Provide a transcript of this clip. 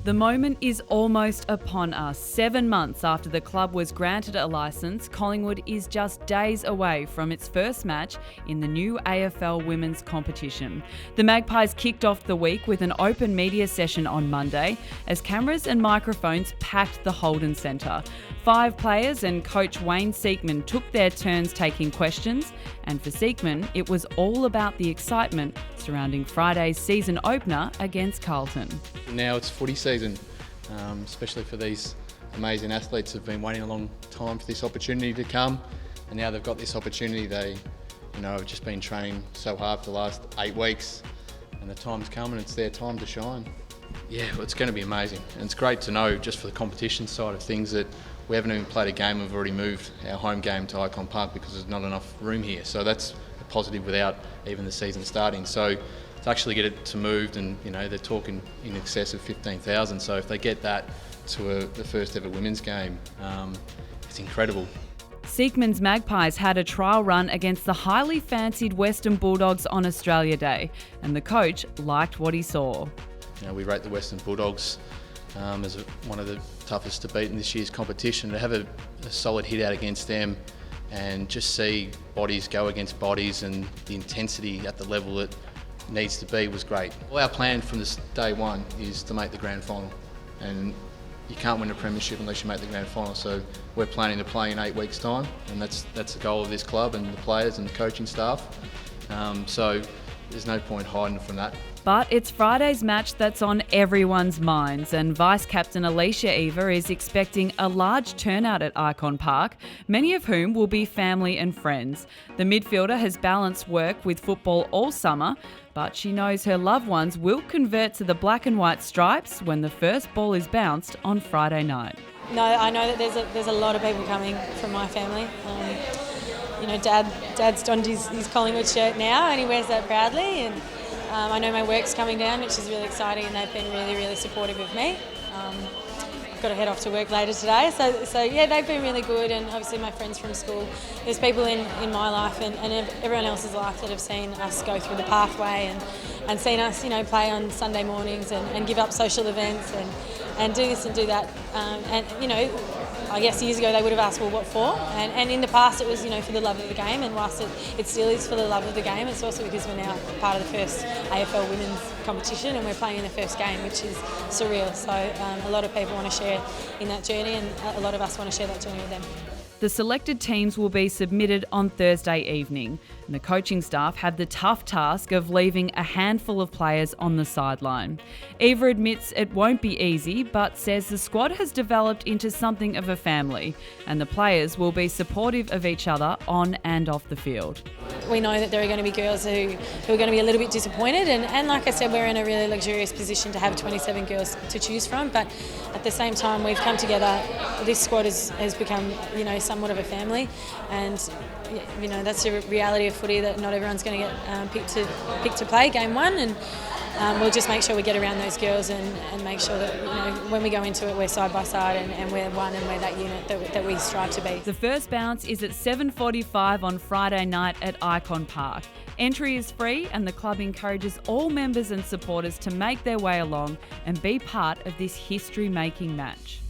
The moment is almost upon us. 7 months after the club was granted a licence, Collingwood is just days away from its first match in the new AFL Women's competition. The Magpies kicked off the week with an open media session on Monday as cameras and microphones packed the Holden Centre. 5 players and coach Wayne Siekman took their turns taking questions, and for Siekman, it was all about the excitement surrounding Friday's season opener against Carlton. Now it's footy season, especially for these amazing athletes who've been waiting a long time for this opportunity to come, and now they've got this opportunity. They, have just been training so hard for the last 8 weeks, and the time's come and it's their time to shine. Yeah, well, it's going to be amazing, and it's great to know just for the competition side of things that we haven't even played a game. We've already moved our home game to Icon Park because there's not enough room here. So that's a positive without even the season starting. So to actually get it to moved, and they're talking in excess of 15,000. So if they get that to the first ever women's game, it's incredible. Siekman's Magpies had a trial run against the highly fancied Western Bulldogs on Australia Day, and the coach liked what he saw. We rate the Western Bulldogs as one of the toughest to beat in this year's competition. To have a solid hit out against them and just see bodies go against bodies and the intensity at the level it needs to be was great. Well, our plan from this day one is to make the grand final, and you can't win a premiership unless you make the grand final. So we're planning to play in 8 weeks' time, and that's the goal of this club and the players and the coaching staff. So there's no point hiding from that. But it's Friday's match that's on everyone's minds, and Vice-Captain Alicia Eva is expecting a large turnout at Icon Park, many of whom will be family and friends. The midfielder has balanced work with football all summer, but she knows her loved ones will convert to the black and white stripes when the first ball is bounced on Friday night. No, I know that there's a lot of people coming from my family. Dad's donned his Collingwood shirt now, and he wears that proudly. And I know my work's coming down, which is really exciting, and they've been really, really supportive of me. I've got to head off to work later today, so yeah, they've been really good, and obviously my friends from school. There's people in my life and everyone else's life that have seen us go through the pathway and seen us, play on Sunday mornings and give up social events and do this and do that. I guess years ago they would have asked, well, what for? And in the past it was, for the love of the game, and whilst it still is for the love of the game, it's also because we're now part of the first AFL Women's competition and we're playing in the first game, which is surreal. So a lot of people want to share in that journey, and a lot of us want to share that journey with them. The selected teams will be submitted on Thursday evening, and the coaching staff have the tough task of leaving a handful of players on the sideline. Eva admits it won't be easy, but says the squad has developed into something of a family, and the players will be supportive of each other on and off the field. We know that there are going to be girls who are going to be a little bit disappointed, and like I said, we're in a really luxurious position to have 27 girls to choose from, but at the same time we've come together. This squad has become, somewhat of a family, and that's the reality of footy, that not everyone's going to get picked to play game one, and we'll just make sure we get around those girls and make sure that when we go into it we're side by side and we're one, and we're that unit that we strive to be. The first bounce is at 7:45 on Friday night at Icon Park. Entry is free, and the club encourages all members and supporters to make their way along and be part of this history-making match.